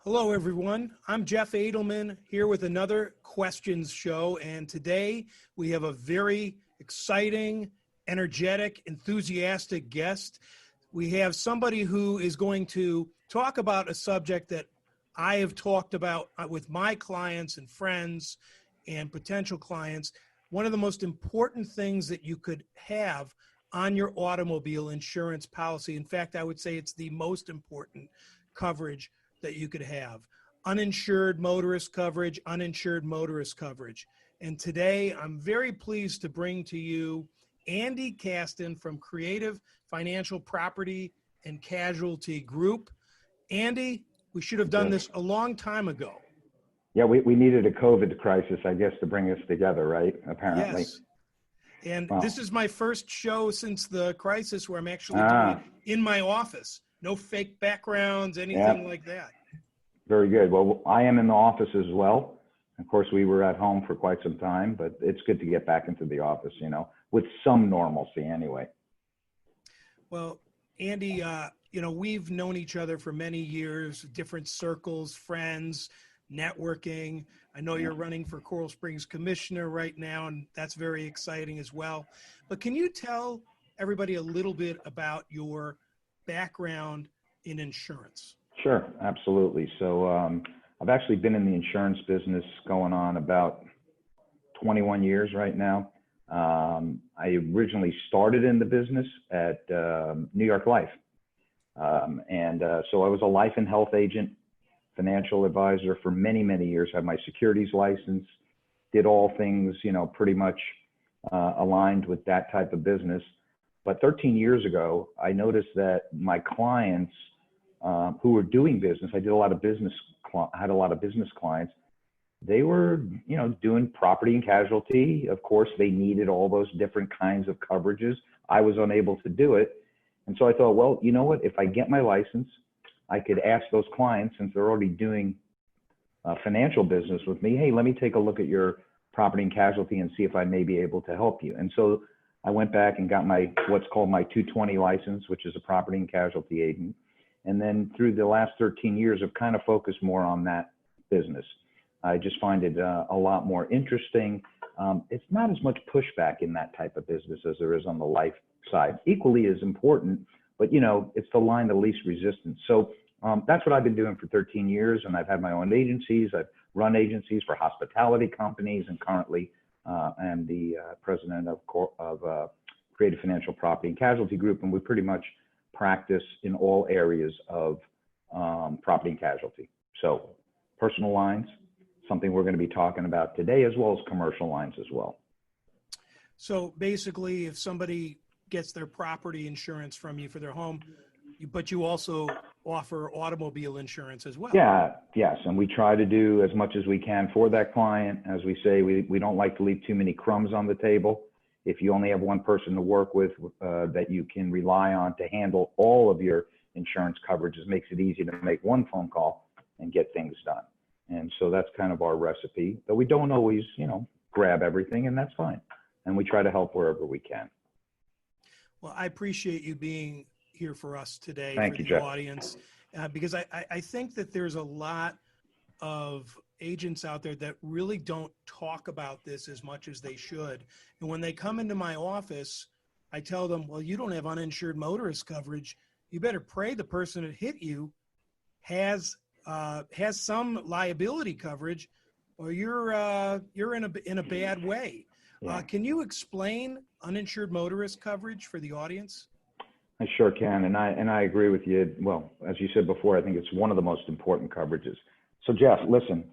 Hello, everyone. I'm Jeff Adelman here with another questions show. And today we have a very exciting, energetic, enthusiastic guest. We have somebody who is going to talk about a subject that I have talked about with my clients and friends and potential clients. One of the most important things that you could have on your automobile insurance policy. In fact, I would say it's the most important coverage that you could have. Uninsured motorist coverage, uninsured motorist coverage. And today I'm very pleased to bring to you Andy Kasten from Creative Financial Property and Casualty Group. Andy, we should have done this a long time ago. Yeah, we needed a COVID crisis, I guess, to bring us together, right? Apparently. Yes. And This is my first show since the crisis where I'm actually doing it in my office. No fake backgrounds, anything like that. Very good. Well, I am in the office as well. Of course, we were at home for quite some time, but it's good to get back into the office, with some normalcy anyway. Well, Andy, we've known each other for many years, different circles, friends, networking. I know you're running for Coral Springs Commissioner right now, and that's very exciting as well. But can you tell everybody a little bit about your background in insurance? Sure, absolutely. So I've actually been in the insurance business going on about 21 years right now. I originally started in the business at New York Life. So I was a life and health agent, financial advisor for many, many years, had my securities license, did all things, pretty much aligned with that type of business. But 13 years ago, I noticed that my clients who were doing business, I had a lot of business clients. They were, doing property and casualty. Of course, they needed all those different kinds of coverages. I was unable to do it. And so I thought, well, you know what? If I get my license, I could ask those clients, since they're already doing financial business with me, hey, let me take a look at your property and casualty and see if I may be able to help you. And so I went back and got my what's called my 220 license, which is a property and casualty agent. And then through the last 13 years, I've kind of focused more on that business. I just find it a lot more interesting. It's not as much pushback in that type of business as there is on the life side. Equally as important, but it's the line of least resistance. So that's what I've been doing for 13 years. And I've had my own agencies. I've run agencies for hospitality companies, and currently I'm the president of Creative Financial Property and Casualty Group. And we pretty much practice in all areas of property and casualty. So personal lines, something we're going to be talking about today, as well as commercial lines as well. So basically, if somebody gets their property insurance from you for their home, but you also offer automobile insurance as well. Yeah, yes. And we try to do as much as we can for that client. As we say, we don't like to leave too many crumbs on the table. If you only have one person to work with that you can rely on to handle all of your insurance coverages, makes it easy to make one phone call and get things done. And so that's kind of our recipe. But we don't always, grab everything, and that's fine. And we try to help wherever we can. Well, I appreciate you being here for us today. Thank for you, the Jeff. audience, because I think that there's a lot of agents out there that really don't talk about this as much as they should. And when they come into my office, I tell them, well, you don't have uninsured motorist coverage. You better pray the person that hit you has some liability coverage, or you're in a bad way. Yeah. Can you explain uninsured motorist coverage for the audience? I sure can, and I agree with you. Well, as you said before, I think it's one of the most important coverages. So Jeff, listen,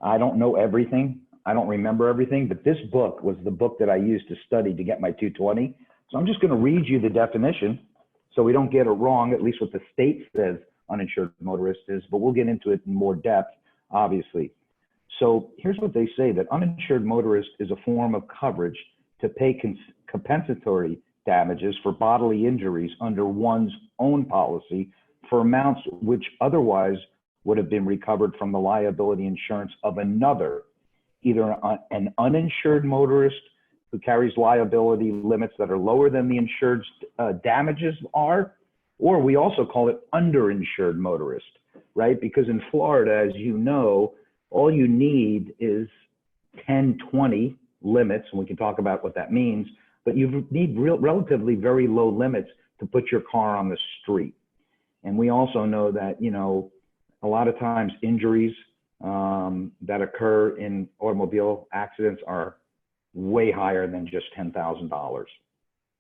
I don't know everything. I don't remember everything, but this book was the book that I used to study to get my 220. So I'm just going to read you the definition so we don't get it wrong, at least what the state says uninsured motorist is, but we'll get into it in more depth, obviously. So here's what they say, that uninsured motorist is a form of coverage to pay compensatory damages for bodily injuries under one's own policy for amounts which otherwise would have been recovered from the liability insurance of another, either an uninsured motorist who carries liability limits that are lower than the insured's damages are, or we also call it underinsured motorist, right? Because in Florida, as you know, all you need is 10, 20 limits, and we can talk about what that means, but you need relatively very low limits to put your car on the street. And we also know that, you know, a lot of times injuries that occur in automobile accidents are way higher than just $10,000,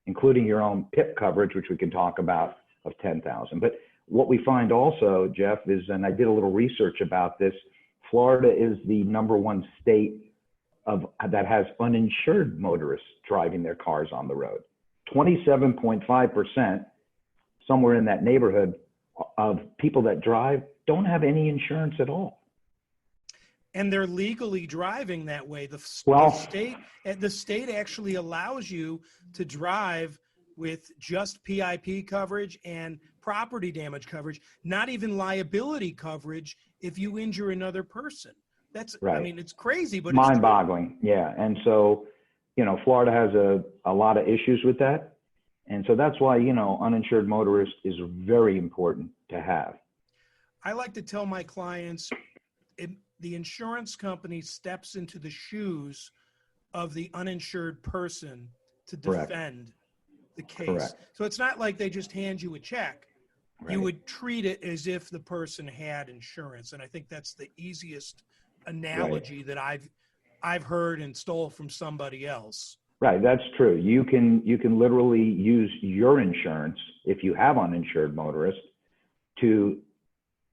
including your own PIP coverage, which we can talk about, of $10,000. But what we find also, Jeff, is, and I did a little research about this, Florida is the #1 state that has uninsured motorists driving their cars on the road. 27.5%, somewhere in that neighborhood, of people that drive don't have any insurance at all. And they're legally driving that way. The state actually allows you to drive with just PIP coverage and property damage coverage, not even liability coverage if you injure another person. That's right. I mean, it's crazy, but mind-boggling. Yeah. And so, you know, Florida has a lot of issues with that. And so that's why, you know, uninsured motorist is very important to have. I like to tell my clients, the insurance company steps into the shoes of the uninsured person to defend the case. Correct. So it's not like they just hand you a check. Right. You would treat it as if the person had insurance. And I think that's the easiest analogy that I've heard and stole from somebody else. Right, that's true. You can literally use your insurance, if you have uninsured motorist,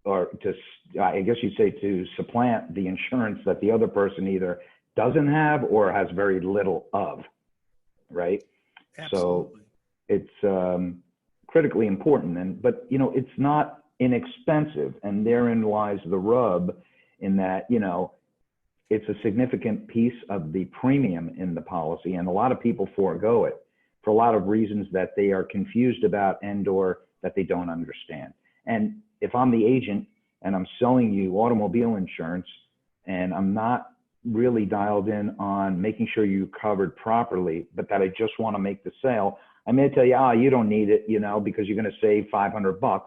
I guess you'd say, to supplant the insurance that the other person either doesn't have or has very little of, right? Absolutely. So it's critically important. But, you know, it's not inexpensive, and therein lies the rub, in that, you know, it's a significant piece of the premium in the policy, and a lot of people forego it for a lot of reasons that they are confused about and/or that they don't understand. And if I'm the agent and I'm selling you automobile insurance and I'm not really dialed in on making sure you're covered properly, but that I just want to make the sale, I may tell you, you don't need it, you know, because you're going to save $500,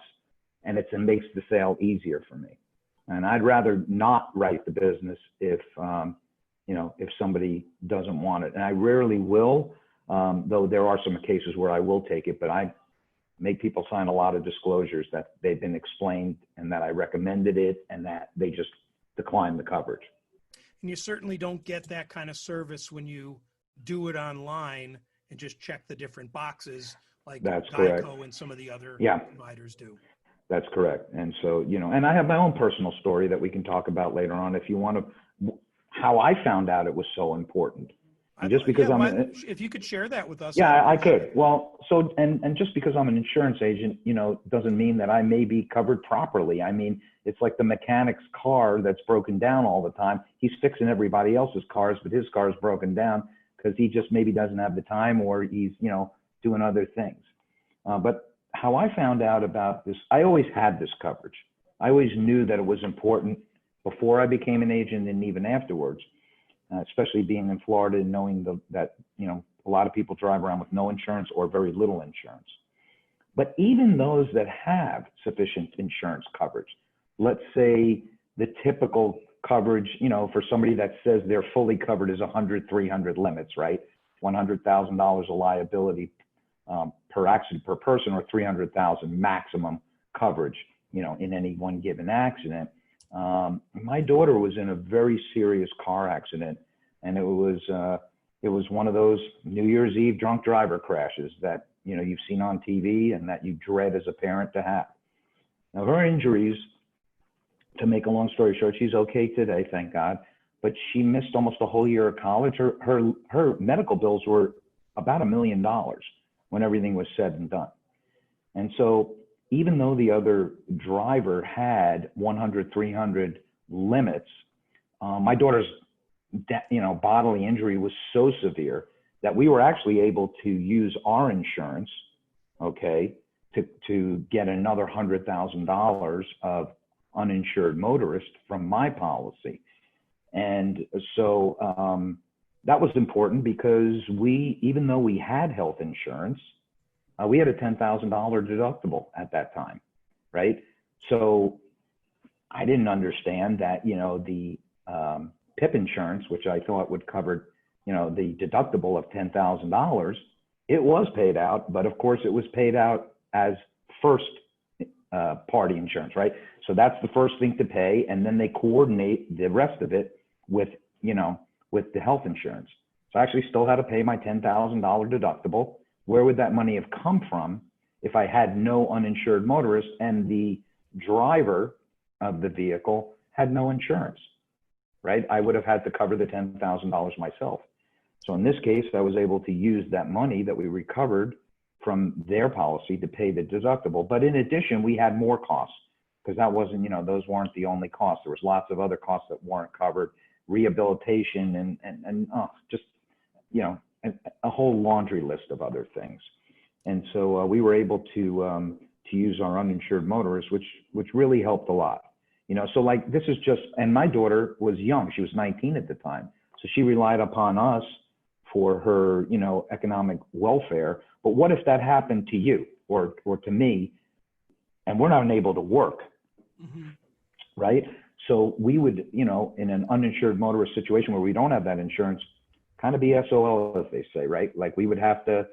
and it makes the sale easier for me. And I'd rather not write the business if, you know, if somebody doesn't want it. And I rarely will, though there are some cases where I will take it, but I make people sign a lot of disclosures that they've been explained and that I recommended it and that they just decline the coverage. And you certainly don't get that kind of service when you do it online and just check the different boxes like Geico and some of the other providers do. That's correct. And so, you know, and I have my own personal story that we can talk about later on if you want to, how I found out it was so important. And just because if you could share that with us. Yeah, I could. Well, so, and just because I'm an insurance agent, you know, doesn't mean that I may be covered properly. I mean, it's like the mechanic's car that's broken down all the time. He's fixing everybody else's cars, but his car is broken down because he just maybe doesn't have the time, or he's, you know, doing other things. But how I found out about this, I always had this coverage. I always knew that it was important before I became an agent and even afterwards. Especially being in Florida and knowing that, you know, a lot of people drive around with no insurance or very little insurance. But even those that have sufficient insurance coverage, let's say the typical coverage, you know, for somebody that says they're fully covered is 100, 300 limits, right? $100,000 of liability per accident per person, or 300,000 maximum coverage, you know, in any one given accident. My daughter was in a very serious car accident, and it was one of those New Year's Eve drunk driver crashes that, you know, you've seen on TV and that you dread as a parent to have. Now, her injuries, to make a long story short, she's okay today, thank God, but she missed almost a whole year of college. Her medical bills were about $1 million when everything was said and done. And so, even though the other driver had 100, 300 limits, my daughter's, you know, bodily injury was so severe that we were actually able to use our insurance, okay, to get another $100,000 of uninsured motorist from my policy. And so that was important because even though we had health insurance, we had a $10,000 deductible at that time, right? So I didn't understand that, the PIP insurance, which I thought would cover, the deductible of $10,000, it was paid out, but of course it was paid out as first party insurance, right? So that's the first thing to pay, and then they coordinate the rest of it with, with the health insurance. So I actually still had to pay my $10,000 deductible. Where would that money have come from if I had no uninsured motorist and the driver of the vehicle had no insurance, right? I would have had to cover the $10,000 myself. So in this case, I was able to use that money that we recovered from their policy to pay the deductible. But in addition, we had more costs because that wasn't, those weren't the only costs. There was lots of other costs that weren't covered, rehabilitation and just, a whole laundry list of other things. And so we were able to use our uninsured motorists, which really helped a lot. So like this is just, and my daughter was young. She was 19 at the time. So she relied upon us for her, economic welfare. But what if that happened to you or to me and we're not able to work, right? So we would, in an uninsured motorist situation where we don't have that insurance, kind of be SOL, as they say, right? Like we would have to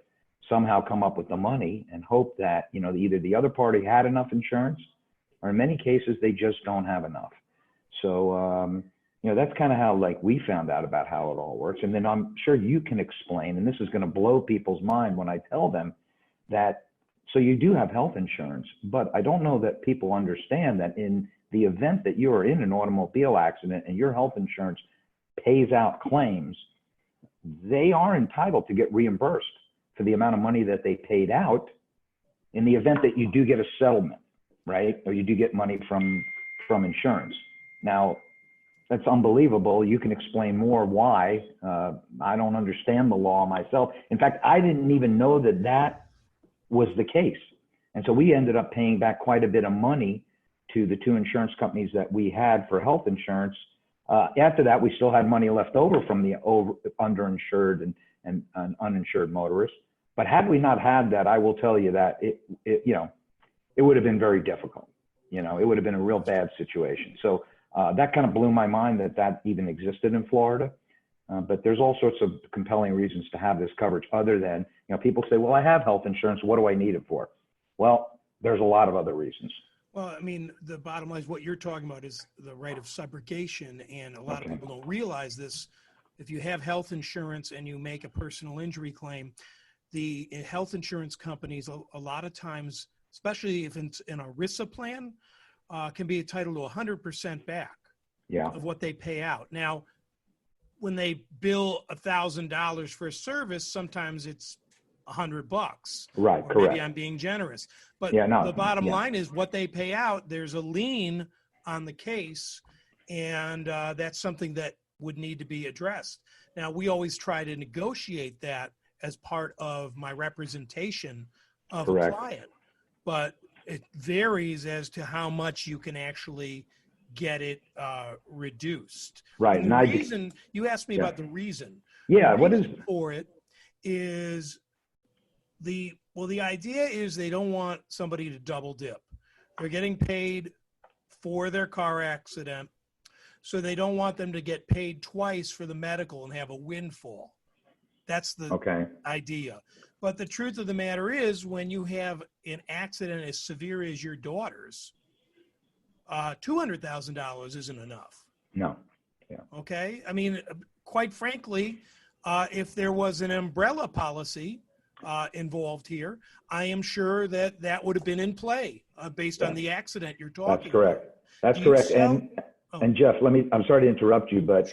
somehow come up with the money and hope that, either the other party had enough insurance or in many cases, they just don't have enough. So, that's kind of how like we found out about how it all works. And then I'm sure you can explain, and this is going to blow people's mind when I tell them that, so you do have health insurance, but I don't know that people understand that in the event that you are in an automobile accident and your health insurance pays out claims, they are entitled to get reimbursed for the amount of money that they paid out in the event that you do get a settlement, right? Or you do get money from insurance. Now, that's unbelievable. You can explain more why. I don't understand the law myself. In fact, I didn't even know that was the case. And so we ended up paying back quite a bit of money to the two insurance companies that we had for health insurance. After that, we still had money left over from the underinsured and uninsured motorists. But had we not had that, I will tell you that it would have been very difficult. It would have been a real bad situation. So that kind of blew my mind that even existed in Florida. But there's all sorts of compelling reasons to have this coverage other than, people say, well, I have health insurance. What do I need it for? Well, there's a lot of other reasons. Well, I mean, the bottom line is what you're talking about is the right of subrogation. And a lot of people don't realize this. If you have health insurance and you make a personal injury claim, the health insurance companies, a lot of times, especially if it's an ERISA plan, can be entitled to 100% back of what they pay out. Now, when they bill $1,000 for a service, sometimes it's $100. Right, or correct. Maybe I'm being generous. But the bottom line is what they pay out, there's a lien on the case, and that's something that would need to be addressed. Now, we always try to negotiate that as part of my representation of a client, but it varies as to how much you can actually get it reduced. Right. And the reason you asked me about the reason. Yeah. The what reason is for it is the idea is they don't want somebody to double dip. They're getting paid for their car accident, so they don't want them to get paid twice for the medical and have a windfall. That's the idea. But the truth of the matter is, when you have an accident as severe as your daughter's, $200,000 isn't enough. No. Yeah. Okay. I mean, quite frankly, if there was an umbrella policy involved here, I am sure that would have been in play based on the accident you're talking about. That's correct. That's correct. And Jeff, I'm sorry to interrupt you, but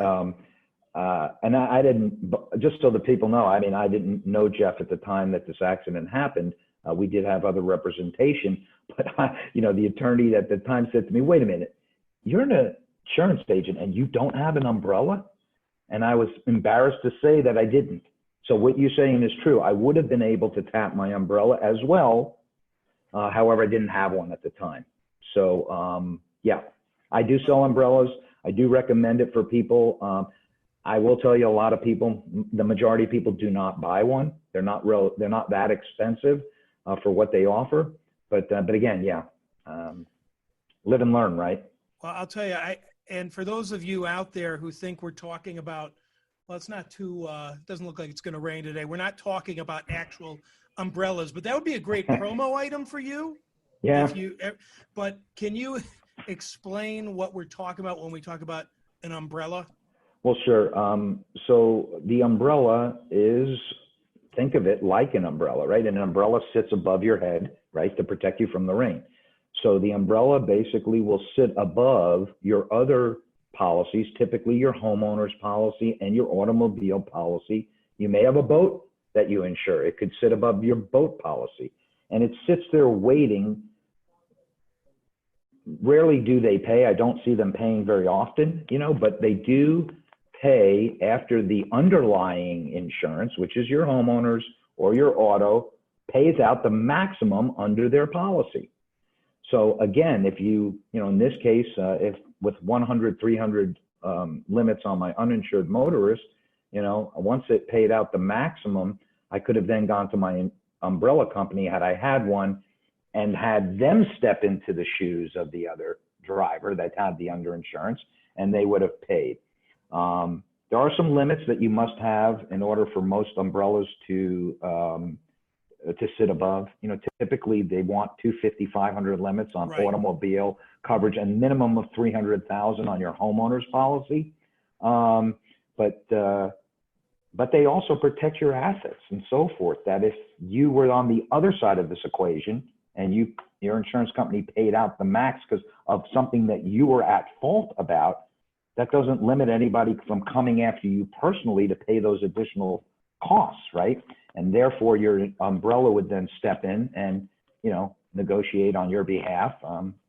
and I didn't, just so the people know, I mean, I didn't know Jeff at the time that this accident happened. We did have other representation, but the attorney at the time said to me, wait a minute, you're an insurance agent and you don't have an umbrella? And I was embarrassed to say that I didn't. So what you're saying is true. I would have been able to tap my umbrella as well. However, I didn't have one at the time. So I do sell umbrellas. I do recommend it for people. I will tell you, a lot of people, the majority of people do not buy one. They're not that expensive for what they offer. But again, live and learn, right? Well, I'll tell you, and for those of you out there who think we're talking about, well, it's not too, it doesn't look like it's going to rain today. We're not talking about actual umbrellas, but that would be a great promo item for you. Yeah. But can you explain what we're talking about when we talk about an umbrella? Well, sure. So the umbrella is, think of it like an umbrella, right? And an umbrella sits above your head, right, to protect you from the rain. So the umbrella basically will sit above your other policies, typically your homeowner's policy and your automobile policy. You may have a boat that you insure. It could sit above your boat policy. And it sits there waiting. Rarely do they pay. I don't see them paying very often, but they do pay after the underlying insurance, which is your homeowners or your auto, pays out the maximum under their policy. So again, if you, in this case, if with 100, 300 limits on my uninsured motorist, once it paid out the maximum, I could have then gone to my umbrella company had I had one and had them step into the shoes of the other driver that had the underinsurance, and they would have paid. There are some limits that you must have in order for most umbrellas to sit above. Typically they want 250, 500 limits on automobile coverage and minimum of 300,000 on your homeowner's policy. But they also protect your assets and so forth, that if you were on the other side of this equation and your insurance company paid out the max because of something that you were at fault about, that doesn't limit anybody from coming after you personally to pay those additional costs, right? And therefore your umbrella would then step in and, negotiate on your behalf,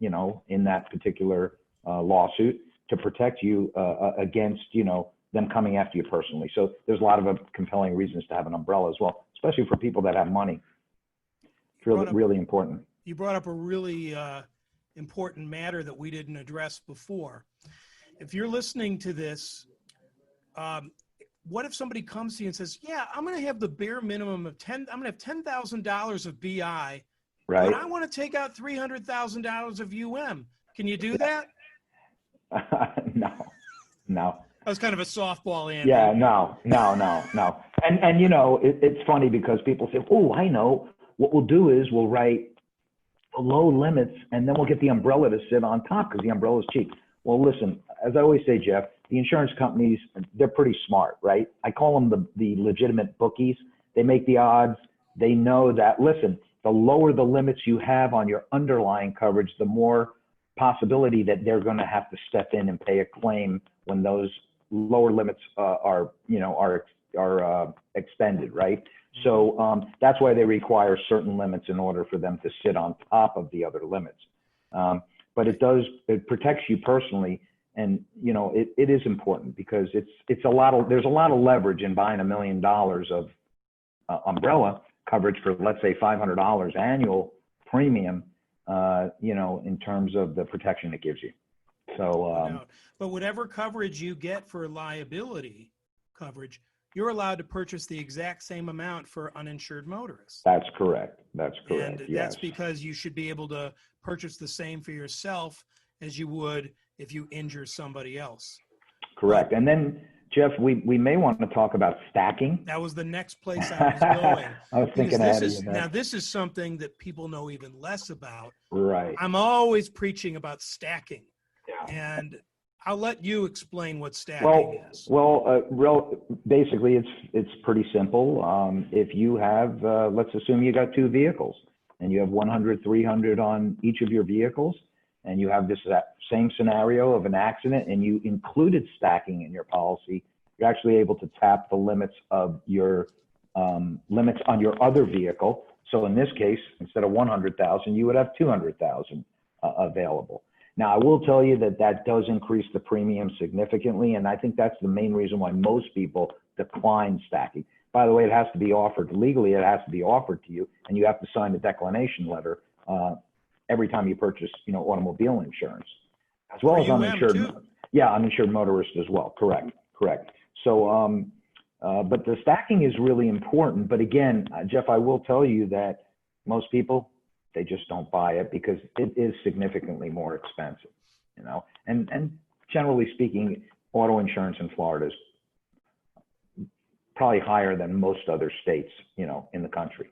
in that particular lawsuit to protect you against, them coming after you personally. So there's a lot of compelling reasons to have an umbrella as well, especially for people that have money. It's really important. You brought up a really important matter that we didn't address before. If you're listening to this, what if somebody comes to you and says, yeah, I'm going to have the bare minimum of I'm going to have $10,000 of BI, right? But I want to take out $300,000 of UM. Can you do that? No. That was kind of a softball, Andy. Yeah, no. And it's funny because people say, oh, I know. What we'll do is we'll write the low limits and then we'll get the umbrella to sit on top because the umbrella is cheap. Well, listen, as I always say, Jeff, the insurance companies, they're pretty smart, right? I call them the legitimate bookies. They make the odds. They know that, listen, the lower the limits you have on your underlying coverage, the more possibility that they're going to have to step in and pay a claim when those lower limits are expended, right? So that's why they require certain limits in order for them to sit on top of the other limits. But it protects you personally. And, it is important because there's a lot of leverage in buying $1 million of umbrella coverage for, let's say, $500 annual premium, in terms of the protection it gives you. So, but whatever coverage you get for liability coverage, you're allowed to purchase the exact same amount for uninsured motorists. That's correct. And yes. That's because you should be able to purchase the same for yourself as you would if you injure somebody else. Correct. And then, Jeff, we may want to talk about stacking. That was the next place I was going. I was thinking ahead of you. Now, this is something that people know even less about. Right. I'm always preaching about stacking. Yeah. And I'll let you explain what stacking is. Basically, it's pretty simple. If you have, let's assume you got two vehicles and you have 100, 300 on each of your vehicles, and you have that same scenario of an accident and you included stacking in your policy, you're actually able to tap the limits of your limits on your other vehicle. So in this case, instead of 100,000, you would have 200,000 available. Now, I will tell you that does increase the premium significantly, and I think that's the main reason why most people decline stacking. By the way, it has to be offered legally. It has to be offered to you, and you have to sign a declination letter every time you purchase, automobile insurance, as well as uninsured. Yeah, uninsured motorist as well. Correct. So, but the stacking is really important. But again, Jeff, I will tell you that most people, they just don't buy it because it is significantly more expensive. and generally speaking, auto insurance in Florida is probably higher than most other states, in the country.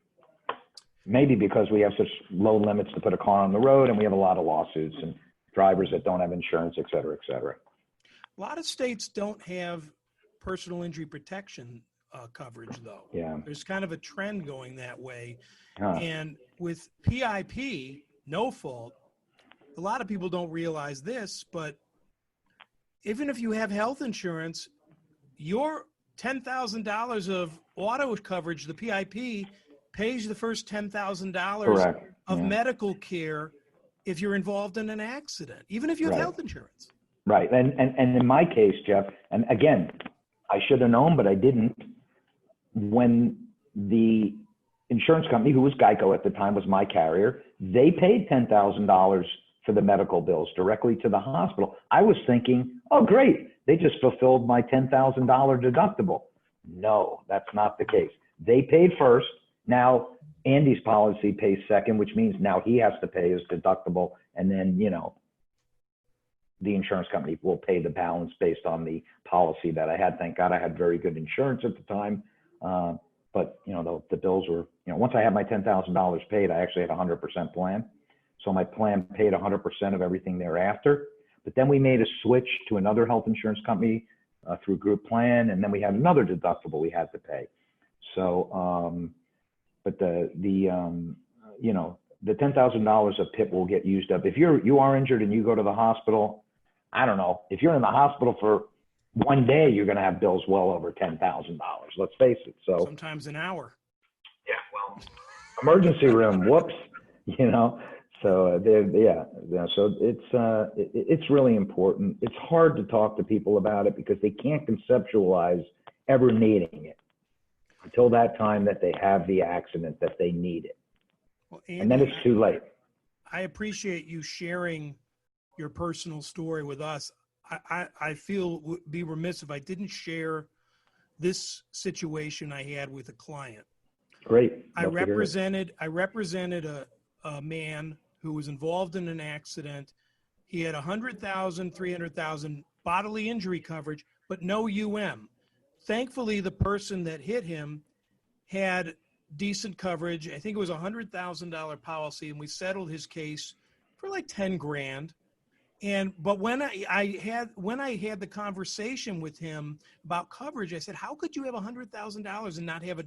Maybe because we have such low limits to put a car on the road, and we have a lot of lawsuits and drivers that don't have insurance, et cetera, et cetera. A lot of states don't have personal injury protection coverage, though. Yeah. There's kind of a trend going that way. Huh. And with PIP, no fault, a lot of people don't realize this, but even if you have health insurance, your $10,000 of auto coverage, the PIP, pays the first $10,000 of medical care if you're involved in an accident, even if you have health insurance. Right. And in my case, Jeff, and again, I should have known, but I didn't. When the insurance company, who was Geico at the time, was my carrier, they paid $10,000 for the medical bills directly to the hospital. I was thinking, oh, great, they just fulfilled my $10,000 deductible. No, that's not the case. They paid first. Now Andy's policy pays second, which means now he has to pay his deductible, and then, the insurance company will pay the balance based on the policy that I had. Thank God I had very good insurance at the time. But the bills were, once I had my $10,000 paid, I actually had a 100% plan. So my plan paid 100% of everything thereafter. But then we made a switch to another health insurance company through group plan. And then we had another deductible we had to pay. So, but the $10,000 of PIP will get used up. If you are injured and you go to the hospital, I don't know, if you're in the hospital for one day, you're going to have bills well over $10,000. Let's face it. So sometimes an hour. Yeah. Well, emergency room. Whoops. So So it's really important. It's hard to talk to people about it because they can't conceptualize ever needing it until that time that they have the accident that they need it. Well, Andy, and then it's too late. I appreciate you sharing your personal story with us. I feel would be remiss if I didn't share this situation I had with a client. Great. I represented a man who was involved in an accident. He had 100,000, 300,000 bodily injury coverage, but no UM. Thankfully, the person that hit him had decent coverage. I think it was a $100,000 policy, and we settled his case for like 10 grand. But when I had the conversation with him about coverage, I said, how could you have $100,000 and not have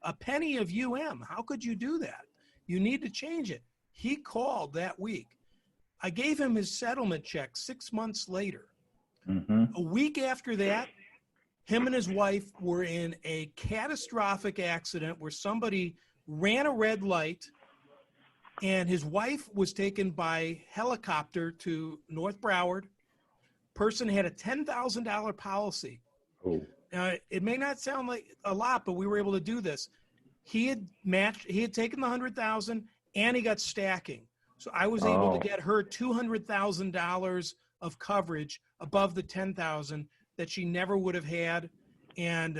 a penny of UM? How could you do that? You need to change it. He called that week. I gave him his settlement check 6 months later. Mm-hmm. A week after that, him and his wife were in a catastrophic accident where somebody ran a red light, and his wife was taken by helicopter to North Broward. Person had a $10,000 policy. Oh. Now, it may not sound like a lot, but we were able to do this. He had taken the 100,000 and he got stacking. So I was able to get her $200,000 of coverage above the 10,000 that she never would have had. And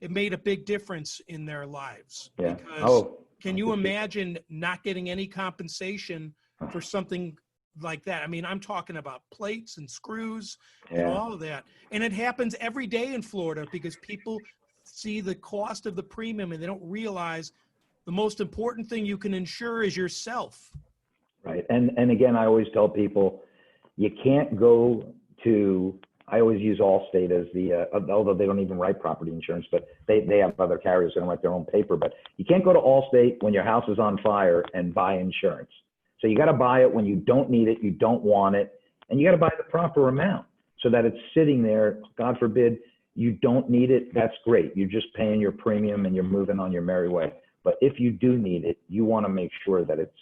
it made a big difference in their lives. Yeah. Because can you imagine not getting any compensation for something like that? I mean, I'm talking about plates and screws and all of that. And it happens every day in Florida because people see the cost of the premium and they don't realize the most important thing you can insure is yourself. Right. And again, I always tell people, you can't go to, I always use Allstate as although they don't even write property insurance, but they have other carriers that don't write their own paper. But you can't go to Allstate when your house is on fire and buy insurance. So you got to buy it when you don't need it, you don't want it, and you got to buy the proper amount so that it's sitting there. God forbid you don't need it. That's great. You're just paying your premium and you're moving on your merry way. But if you do need it, you want to make sure that it's,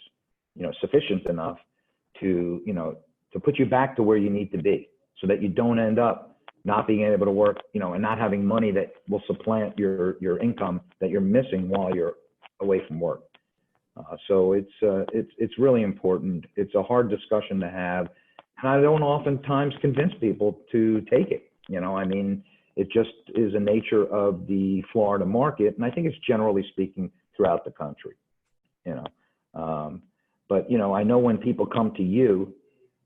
sufficient enough to, to put you back to where you need to be, so that you don't end up not being able to work, and not having money that will supplant your income that you're missing while you're away from work. So it's really important. It's a hard discussion to have, and I don't oftentimes convince people to take it. It just is a nature of the Florida market, and I think it's generally speaking throughout the country. But I know when people come to you,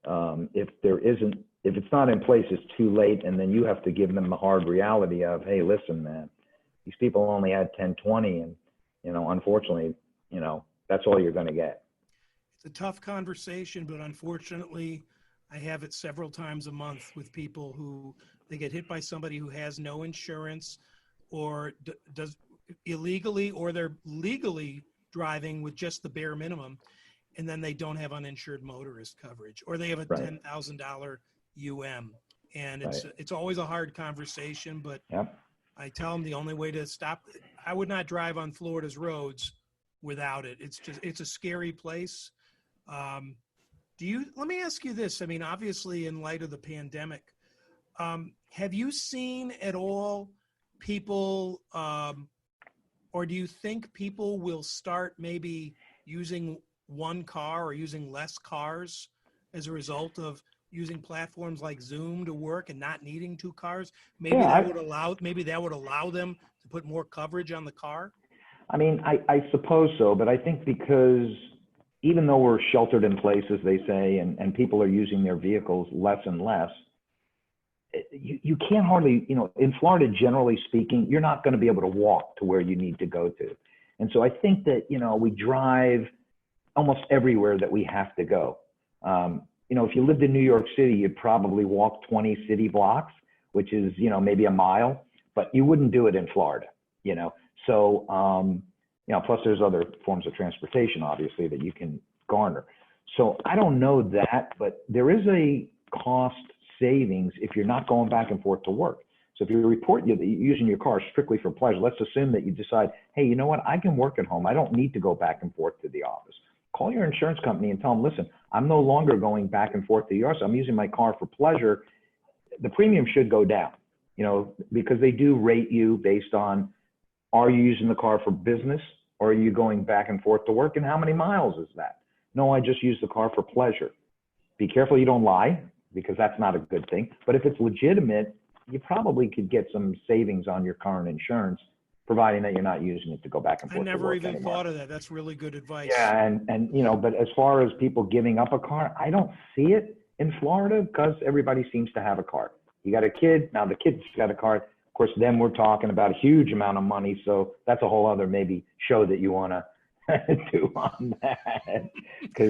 if it's not in place, it's too late. And then you have to give them the hard reality of, hey, listen, man, these people only had 10, 20. And, unfortunately, that's all you're going to get. It's a tough conversation, but unfortunately, I have it several times a month with people who they get hit by somebody who has no insurance or does illegally, or they're legally driving with just the bare minimum, and then they don't have uninsured motorist coverage, or they have a $10,000 and it's always a hard conversation, but Yep. I tell them the only way to stop it, I would not drive on Florida's roads without it. It's a scary place. Let me ask you this. I mean, obviously in light of the pandemic, have you seen at all people, or do you think people will start maybe using one car or using less cars as a result of using platforms like Zoom to work and not needing two cars? Maybe that would allow them to put more coverage on the car. I mean, I suppose so, but I think because even though we're sheltered in place, as they say, and people are using their vehicles less and less, you can't hardly, in Florida, generally speaking, you're not going to be able to walk to where you need to go to. And so I think that, we drive almost everywhere that we have to go. If you lived in New York City, you'd probably walk 20 city blocks, which is, maybe a mile, but you wouldn't do it in Florida, So, plus there's other forms of transportation, obviously, that you can garner. So I don't know that, but there is a cost savings if you're not going back and forth to work. So if you report you're using your car strictly for pleasure, let's assume that you decide, hey, you know what? I can work at home. I don't need to go back and forth to the office. Call your insurance company and tell them, listen, I'm no longer going back and forth to the office. I'm using my car for pleasure. The premium should go down, because they do rate you based on, are you using the car for business, or are you going back and forth to work, and how many miles is that? No, I just use the car for pleasure. Be careful you don't lie, because that's not a good thing. But if it's legitimate, you probably could get some savings on your current insurance, providing that you're not using it to go back and forth. I never even thought of that. That's really good advice. Yeah, and but as far as people giving up a car, I don't see it in Florida because everybody seems to have a car. You got a kid, now the kid's got a car. Of course, then we're talking about a huge amount of money, so that's a whole other maybe show that you want to do on that.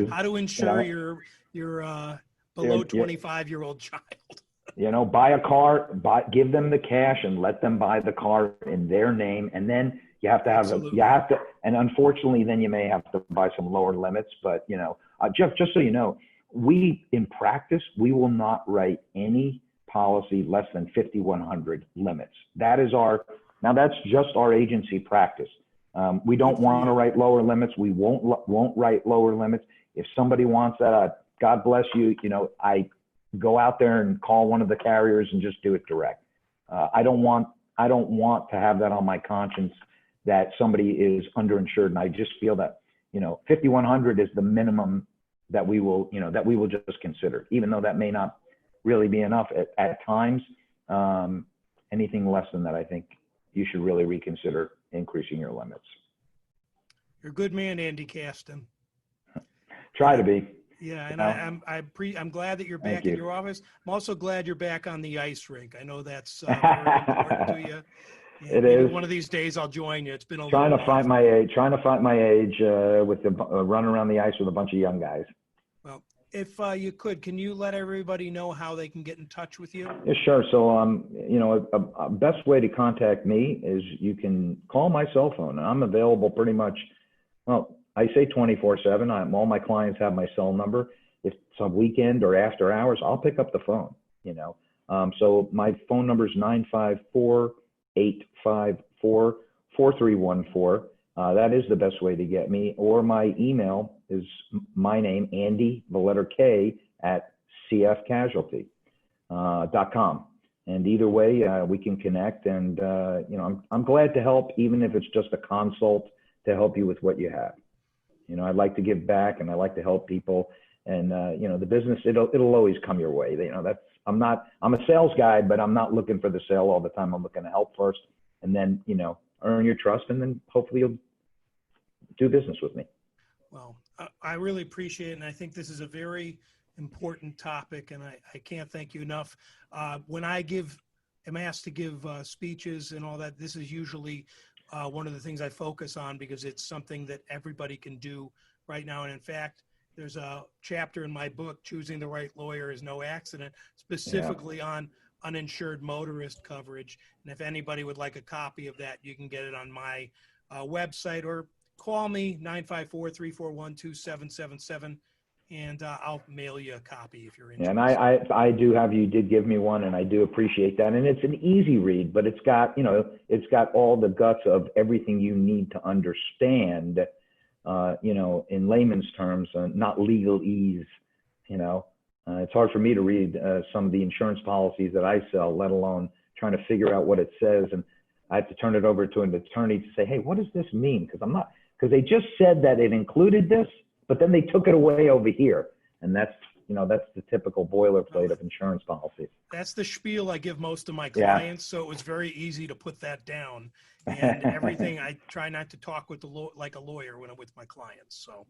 How to insure your below 25-year-old child. Buy a car, give them the cash and let them buy the car in their name. And then you have to and unfortunately, then you may have to buy some lower limits. But, just so you know, in practice, we will not write any policy less than 5,100 limits. That's just our agency practice. We don't want to write lower limits. We won't write lower limits. If somebody wants that, God bless you. I go out there and call one of the carriers and just do it direct. I don't want to have that on my conscience that somebody is underinsured. And I just feel that, 5,100 is the minimum that we will just consider, even though that may not really be enough at times. Anything less than that, I think you should really reconsider increasing your limits. You're a good man, Andy Kasten. Try to be. Yeah, and I'm glad that you're back in your office. I'm also glad you're back on the ice rink. I know that's very important to you. It is. One of these days I'll join you. It's been trying to find my age with the running around the ice with a bunch of young guys. Well, if you can you let everybody know how they can get in touch with you? Yeah, sure. So, a best way to contact me is you can call my cell phone. I'm available pretty much. Well, I say 24/7. All my clients have my cell number. If it's a weekend or after hours, I'll pick up the phone. So my phone number is 954-854-4314. That is the best way to get me. Or my email is my name, Andy, the letter K, at cfcasualty.com. And either way, we can connect. And, I'm glad to help, even if it's just a consult to help you with what you have. I'd like to give back and I like to help people. And, the business, it'll always come your way. I'm a sales guy, but I'm not looking for the sale all the time. I'm looking to help first and then, earn your trust, and then hopefully you'll do business with me. Well, I really appreciate it. And I think this is a very important topic, and I can't thank you enough. When am asked to give speeches and all that, this is usually one of the things I focus on because it's something that everybody can do right now. And in fact, there's a chapter in my book, Choosing the Right Lawyer is No Accident, specifically on uninsured motorist coverage. And if anybody would like a copy of that, you can get it on my website or call me, 954-341-2777, and I'll mail you a copy if you're interested. And I do have, you did give me one, and I do appreciate that. And it's an easy read, but it's got all the guts of everything you need to understand, in layman's terms, not legalese. It's hard for me to read some of the insurance policies that I sell, let alone trying to figure out what it says. And I have to turn it over to an attorney to say, hey, what does this mean? Because they just said that it included this, but then they took it away over here. And that's the typical boilerplate of insurance policies. That's the spiel I give most of my clients. So it was very easy to put that down, and everything. I try not to talk like a lawyer when I'm with my clients. So,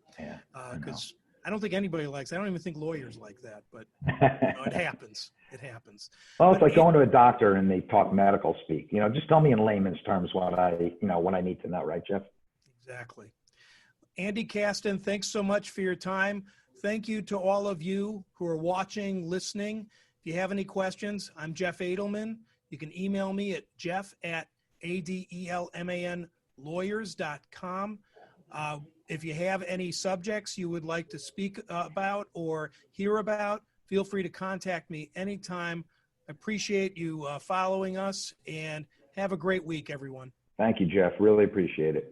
because I don't think anybody likes, I don't even think lawyers like that, but it happens. It happens. Well, it's like going to a doctor and they talk medical speak. Just tell me in layman's terms what I need to know, right, Jeff? Exactly. Andy Kasten, thanks so much for your time. Thank you to all of you who are watching, listening. If you have any questions, I'm Jeff Adelman. You can email me at jeff@adelmanlawyers.com. If you have any subjects you would like to speak about or hear about, feel free to contact me anytime. I appreciate you following us, and have a great week, everyone. Thank you, Jeff. Really appreciate it.